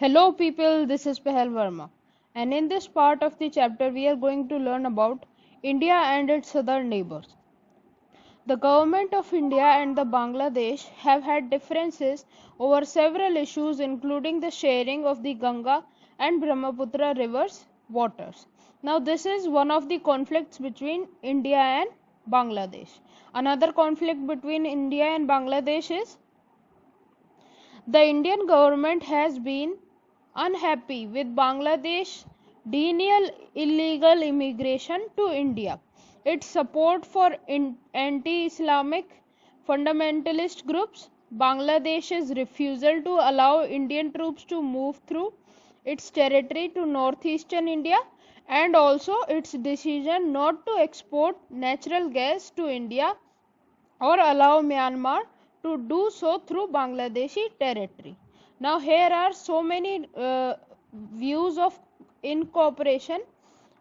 Hello people, this is Pahal Verma, and in this part of the chapter we are going to learn about India and its southern neighbors. The government of India and the Bangladesh have had differences over several issues including the sharing of the Ganga and Brahmaputra rivers waters. Now this is one of the conflicts between India and Bangladesh. Another conflict between India and Bangladesh is the Indian government has been unhappy with Bangladesh denial illegal immigration to India. Its support for anti-Islamic fundamentalist groups, Bangladesh's refusal to allow Indian troops to move through its territory to northeastern India, and also its decision not to export natural gas to India or allow Myanmar to do so through Bangladeshi territory. Now here are so many views of incorporation,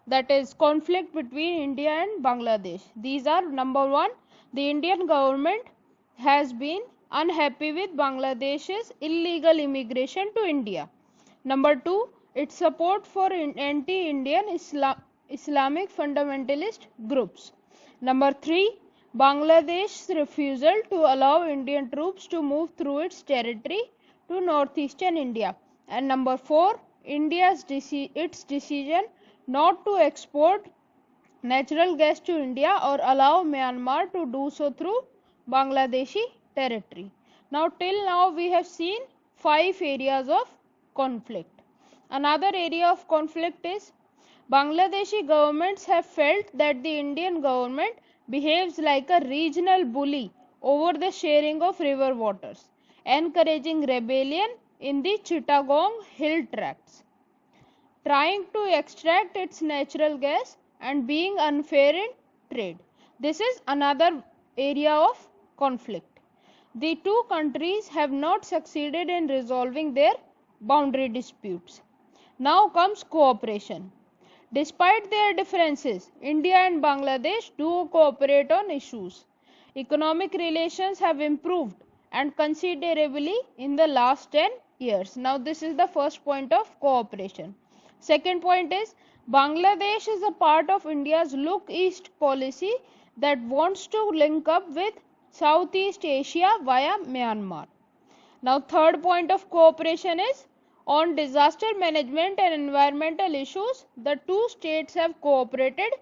that is conflict between India and Bangladesh. These are: number one, the Indian government has been unhappy with Bangladesh's illegal immigration to India. Number two, its support for anti-Indian Islamic fundamentalist groups. Number three, Bangladesh's refusal to allow Indian troops to move through its territory to northeastern India. And number four, its decision not to export natural gas to India or allow Myanmar to do so through Bangladeshi territory. Now till now we have seen 5 areas of conflict. Another area of conflict is Bangladeshi governments have felt that the Indian government behaves like a regional bully over the sharing of river waters, encouraging rebellion in the Chittagong hill tracts, trying to extract its natural gas, and being unfair in trade. This is another area of conflict. The two countries have not succeeded in resolving their boundary disputes. Now comes cooperation. Despite their differences, India and Bangladesh do cooperate on issues. Economic relations have improved and considerably in the last 10 years. Now this is the first point of cooperation. Second point is Bangladesh is a part of India's Look East policy that wants to link up with Southeast Asia via Myanmar. Now third point of cooperation is on disaster management and environmental issues. The two states have cooperated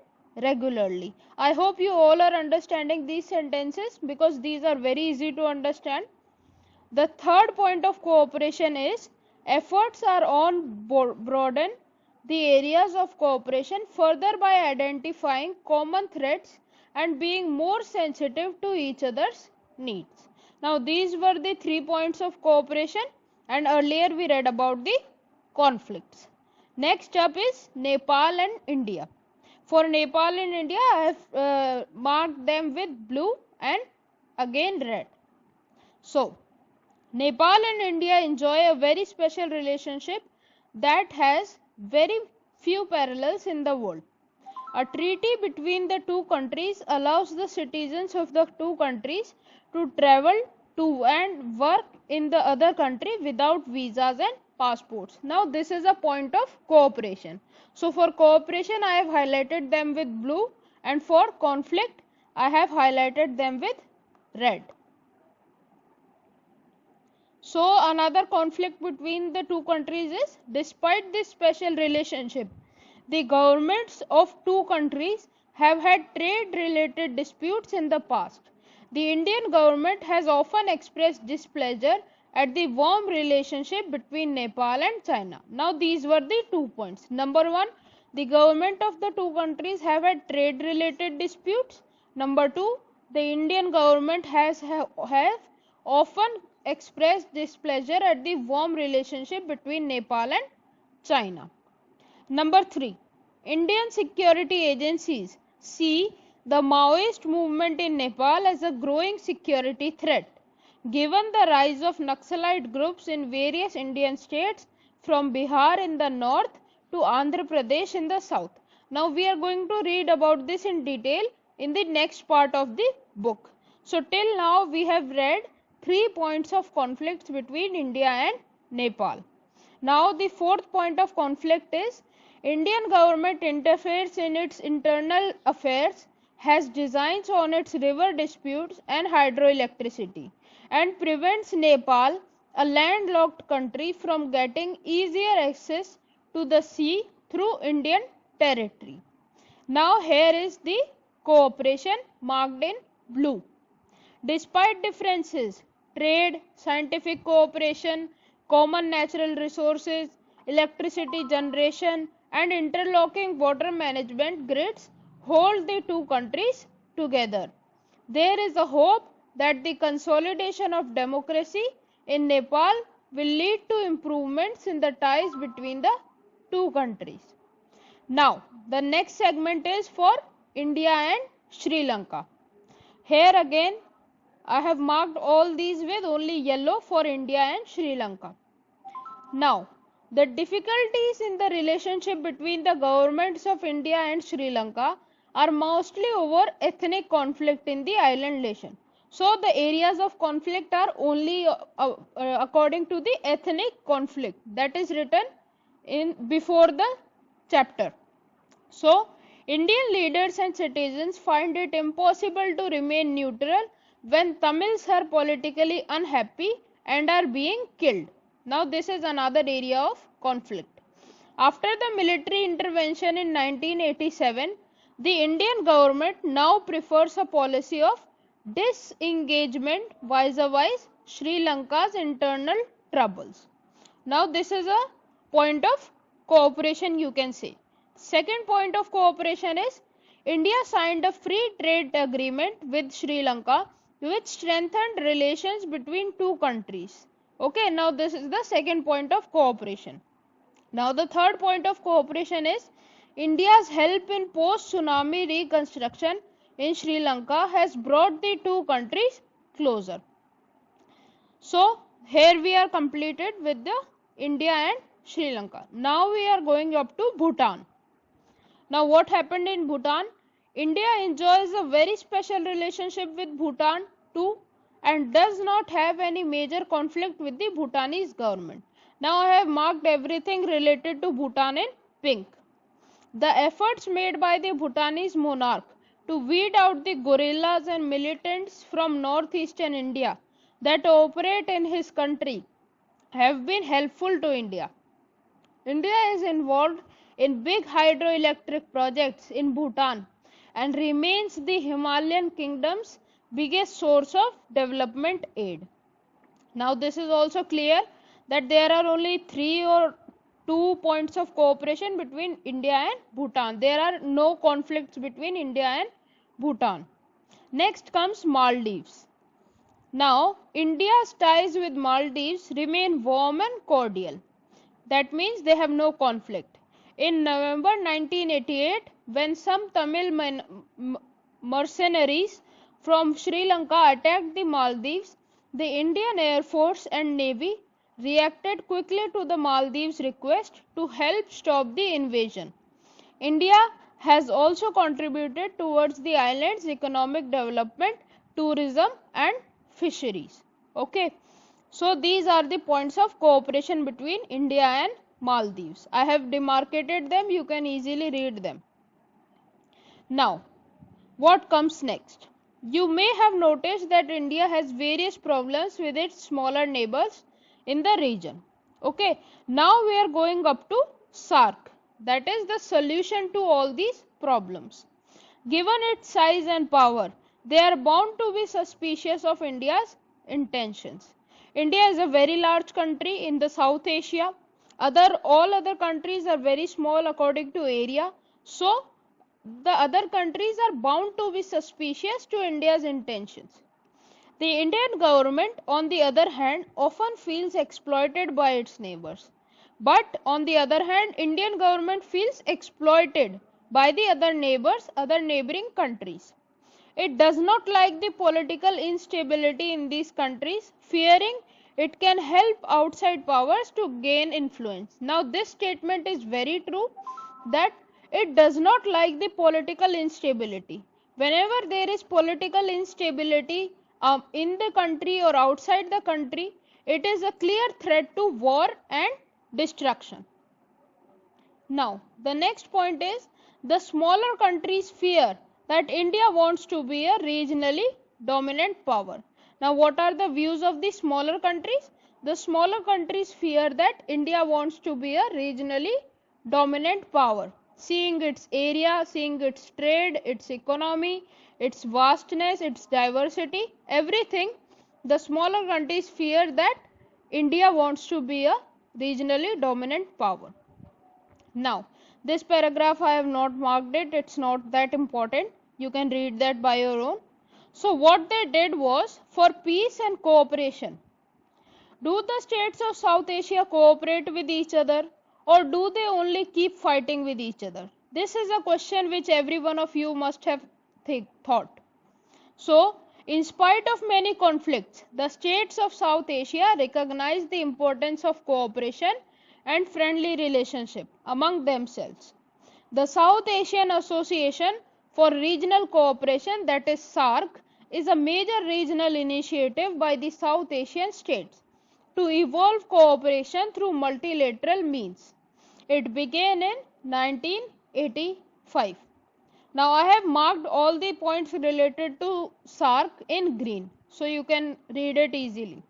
regularly. I hope you all are understanding these sentences because these are very easy to understand. The third point of cooperation is efforts are on broaden the areas of cooperation further by identifying common threats and being more sensitive to each other's needs. Now these were the 3 points of cooperation, and earlier we read about the conflicts. Next up is Nepal and India. For Nepal and India, I have marked them with blue and again red. So Nepal and India enjoy a very special relationship that has very few parallels in the world. A treaty between the two countries allows the citizens of the two countries to travel to and work in the other country without visas and passports. Now this is a point of cooperation. So for cooperation I have highlighted them with blue, and for conflict I have highlighted them with red. So another conflict between the two countries is, despite this special relationship, the governments of two countries have had trade related disputes in the past. The Indian government has often expressed displeasure at the warm relationship between Nepal and China. Now these were the 2 points. Number one, the government of the two countries have had trade related disputes. Number two, the Indian government have often expressed displeasure at the warm relationship between Nepal and China. Number 3, Indian security agencies see the Maoist movement in Nepal as a growing security threat, given the rise of Naxalite groups in various Indian states from Bihar in the north to Andhra Pradesh in the south. Now we are going to read about this in detail in the next part of the book. So till now we have read 3 points of conflicts between India and Nepal. Now the fourth point of conflict is Indian government interferes in its internal affairs, has designs on its river disputes and hydroelectricity, and prevents Nepal, a landlocked country, from getting easier access to the sea through Indian territory. Now here is the cooperation marked in blue. Despite differences, trade, scientific cooperation, common natural resources, electricity generation, and interlocking water management grids hold the two countries together. There is a hope that the consolidation of democracy in Nepal will lead to improvements in the ties between the two countries. Now, the next segment is for India and Sri Lanka. Here again, I have marked all these with only yellow for India and Sri Lanka. Now, the difficulties in the relationship between the governments of India and Sri Lanka are mostly over ethnic conflict in the island nation. So, the areas of conflict are only according to the ethnic conflict that is written in before the chapter. So, Indian leaders and citizens find it impossible to remain neutral when Tamils are politically unhappy and are being killed. Now, this is another area of conflict. After the military intervention in 1987, the Indian government now prefers a policy of disengagement vis-a-vis Sri Lanka's internal troubles. Now, this is a point of cooperation, you can say. Second point of cooperation is India signed a free trade agreement with Sri Lanka which strengthened relations between two countries. Okay, now this is the second point of cooperation. Now the third point of cooperation is India's help in post-tsunami reconstruction in Sri Lanka has brought the two countries closer. So here we are completed with the India and Sri Lanka. Now we are going up to Bhutan. Now what happened in Bhutan? India enjoys a very special relationship with Bhutan too and does not have any major conflict with the Bhutanese government. Now I have marked everything related to Bhutan in pink. The efforts made by the Bhutanese monarch to weed out the guerrillas and militants from northeastern India that operate in his country have been helpful to India. India is involved in big hydroelectric projects in Bhutan and remains the Himalayan kingdom's biggest source of development aid. Now this is also clear that there are only 3 or 2 points of cooperation between India and Bhutan. There are no conflicts between India and Bhutan. Next comes Maldives. Now India's ties with Maldives remain warm and cordial. That means they have no conflict. In November 1988, when some Tamil mercenaries from Sri Lanka attacked the Maldives, the Indian Air Force and Navy reacted quickly to the Maldives' request to help stop the invasion. India has also contributed towards the island's economic development, tourism and fisheries. Okay. So these are the points of cooperation between India and Maldives. I have demarcated them, you can easily read them. Now, what comes next? You may have noticed that India has various problems with its smaller neighbors in the region. Okay, now we are going up to SAARC. That is the solution to all these problems. Given its size and power, they are bound to be suspicious of India's intentions. India is a very large country in the South Asia. All other countries are very small according to area. So, the other countries are bound to be suspicious to India's intentions. The Indian government, on the other hand, often feels exploited by its neighbors. But on the other hand, Indian government feels exploited by the other neighboring countries. It does not like the political instability in these countries, fearing it can help outside powers to gain influence. Now this statement is very true, that it does not like the political instability. Whenever there is political instability in the country or outside the country, it is a clear threat to war and destruction. Now, the next point is the smaller countries fear that India wants to be a regionally dominant power. Now, what are the views of the smaller countries? The smaller countries fear that India wants to be a regionally dominant power, seeing its area, seeing its trade, its economy, its vastness, its diversity, everything. The smaller countries fear that India wants to be a regionally dominant power. Now, this paragraph I have not marked it, it's not that important. You can read that by your own. So, what they did was for peace and cooperation. Do the states of South Asia cooperate with each other, or do they only keep fighting with each other? This is a question which every one of you must have thought. So, in spite of many conflicts, the states of South Asia recognize the importance of cooperation and friendly relationship among themselves. The South Asian Association for Regional Cooperation, that is SAARC, is a major regional initiative by the South Asian states to evolve cooperation through multilateral means. It began in 1985. Now I have marked all the points related to SAARC in green, so you can read it easily.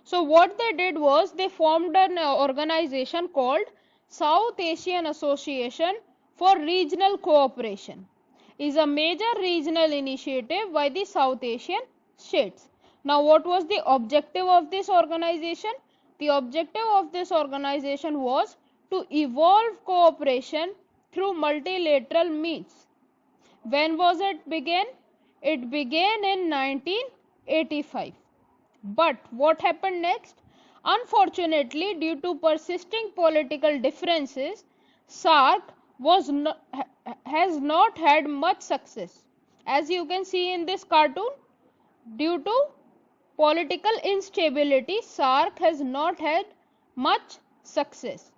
So what they did was they formed an organization called South Asian Association for Regional Cooperation. It is a major regional initiative by the South Asian states. Now what was the objective of this organization? The objective of this organization was to evolve cooperation through multilateral means. When was it began? It began in 1985. But what happened next? Unfortunately, due to persisting political differences, SAARC has not had much success. As you can see in this cartoon, due to political instability, SAARC has not had much success.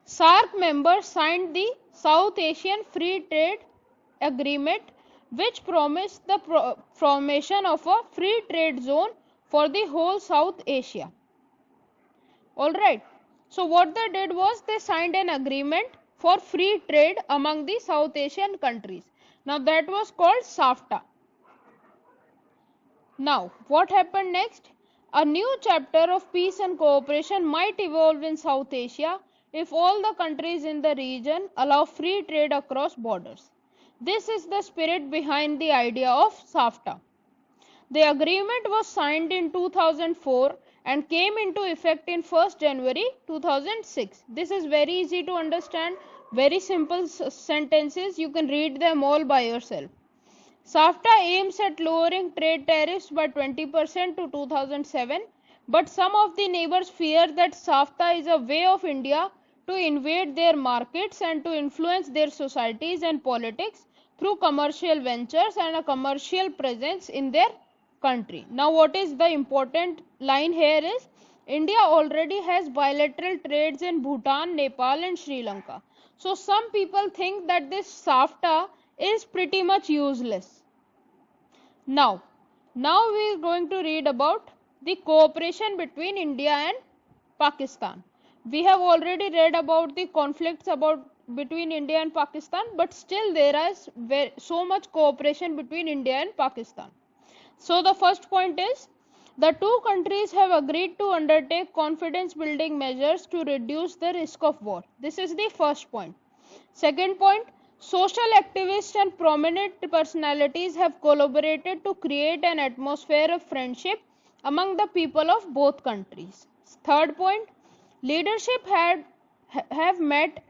SAARC members signed the South Asian Free Trade Agreement, which promised the formation of a free trade zone for the whole South Asia. Alright, so what they did was they signed an agreement for free trade among the South Asian countries. Now that was called SAFTA. Now what happened next? A new chapter of peace and cooperation might evolve in South Asia if all the countries in the region allow free trade across borders. This is the spirit behind the idea of SAFTA. The agreement was signed in 2004 and came into effect in 1st January 2006. This is very easy to understand, very simple sentences, you can read them all by yourself. SAFTA aims at lowering trade tariffs by 20% to 2007, but some of the neighbors fear that SAFTA is a way of India to invade their markets and to influence their societies and politics through commercial ventures and a commercial presence in their country. Now what is the important line here is, India already has bilateral trades in Bhutan, Nepal and Sri Lanka. So some people think that this SAFTA is pretty much useless. Now we are going to read about the cooperation between India and Pakistan. We have already read about the conflicts between India and Pakistan, but still there is so much cooperation between India and Pakistan. So the first point is, the two countries have agreed to undertake confidence building measures to reduce the risk of war. This is the first point. Second point, social activists and prominent personalities have collaborated to create an atmosphere of friendship among the people of both countries. Third point, leaders have met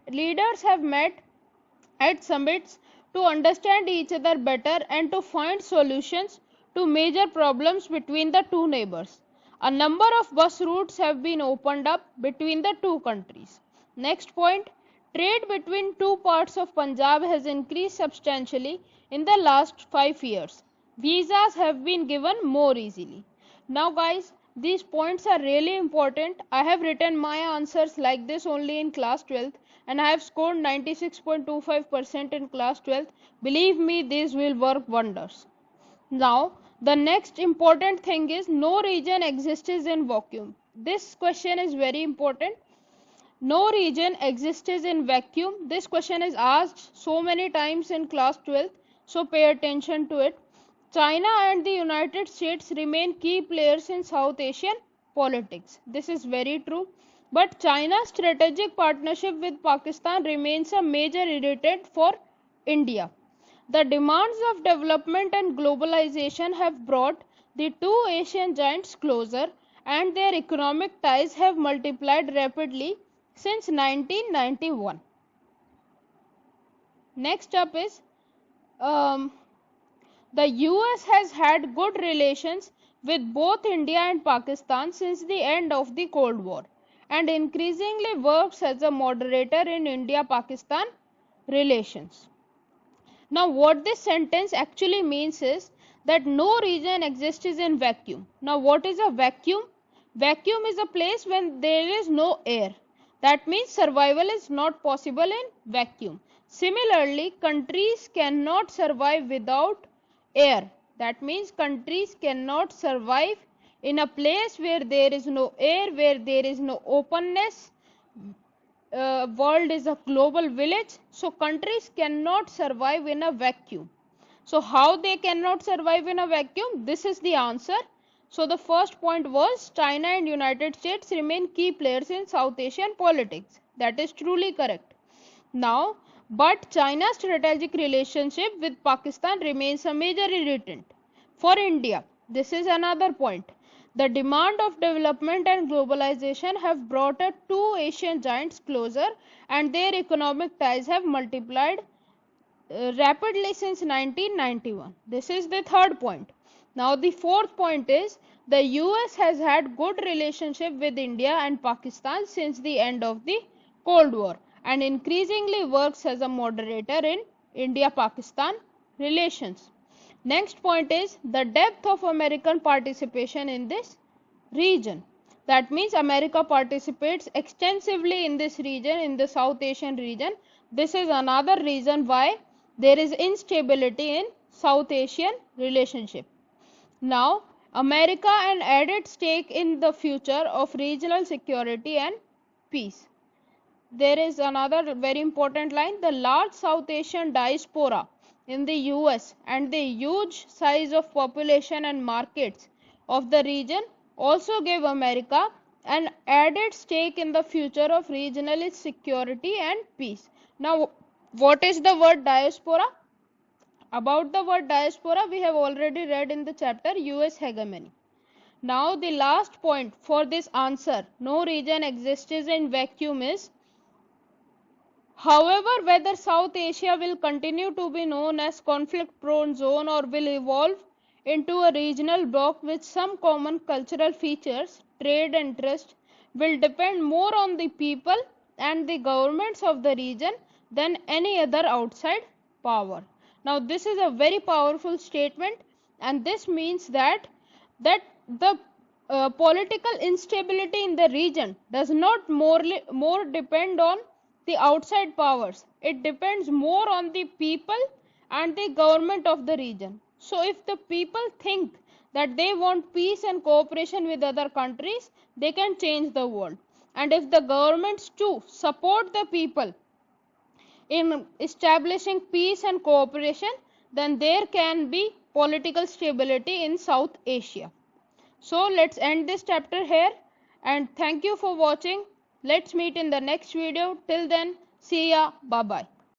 at summits to understand each other better and to find solutions to major problems between the two neighbors. A number of bus routes have been opened up between the two countries. Next point, trade between two parts of Punjab has increased substantially in the last 5 years. Visas have been given more easily. Now guys, these points are really important. I have written my answers like this only in class 12th and I have scored 96.25% in class 12th. Believe me, these will work wonders. Now, the next important thing is, no region exists in vacuum. This question is very important. No region exists in vacuum. This question is asked so many times in class 12th, so pay attention to it. China and the United States remain key players in South Asian politics. This is very true. But China's strategic partnership with Pakistan remains a major irritant for India. The demands of development and globalization have brought the two Asian giants closer, and their economic ties have multiplied rapidly since 1991. Next up is um, the US has had good relations with both India and Pakistan since the end of the Cold War, and increasingly works as a moderator in India-Pakistan relations. Now what this sentence actually means is that no region exists in vacuum. Now what is a vacuum? Vacuum is a place when there is no air. That means survival is not possible in vacuum. Similarly, countries cannot survive without air. That means countries cannot survive in a place where there is no air, where there is no openness. World is a global village, so countries cannot survive in a vacuum. So how they cannot survive in a vacuum? This is the answer. So the first point was China and United States remain key players in South Asian politics. That is truly correct. Now, but China's strategic relationship with Pakistan remains a major irritant for India. This is another point. The demand of development and globalization have brought the two Asian giants closer, and their economic ties have multiplied rapidly since 1991. This is the third point. Now the fourth point is the US has had good relationship with India and Pakistan since the end of the Cold War, and increasingly works as a moderator in India-Pakistan relations. Next point is the depth of American participation in this region. That means America participates extensively in this region, in the South Asian region. This is another reason why there is instability in South Asian relationship. Now, America an added stake in the future of regional security and peace. There is another very important line. The large South Asian diaspora in the US and the huge size of population and markets of the region also gave America an added stake in the future of regional security and peace. Now, what is the word diaspora? About the word diaspora, we have already read in the chapter US hegemony. Now, the last point for this answer, no region exists in vacuum, is however, whether South Asia will continue to be known as conflict-prone zone or will evolve into a regional bloc with some common cultural features, trade and trust, will depend more on the people and the governments of the region than any other outside power. Now, this is a very powerful statement, and this means that the political instability in the region does not more depend on the outside powers. It depends more on the people and the government of the region. So if the people think that they want peace and cooperation with other countries, they can change the world. And if the governments too support the people in establishing peace and cooperation, then there can be political stability in South Asia. So let's end this chapter here, and thank you for watching. Let's meet in the next video. Till then, see ya. Bye bye.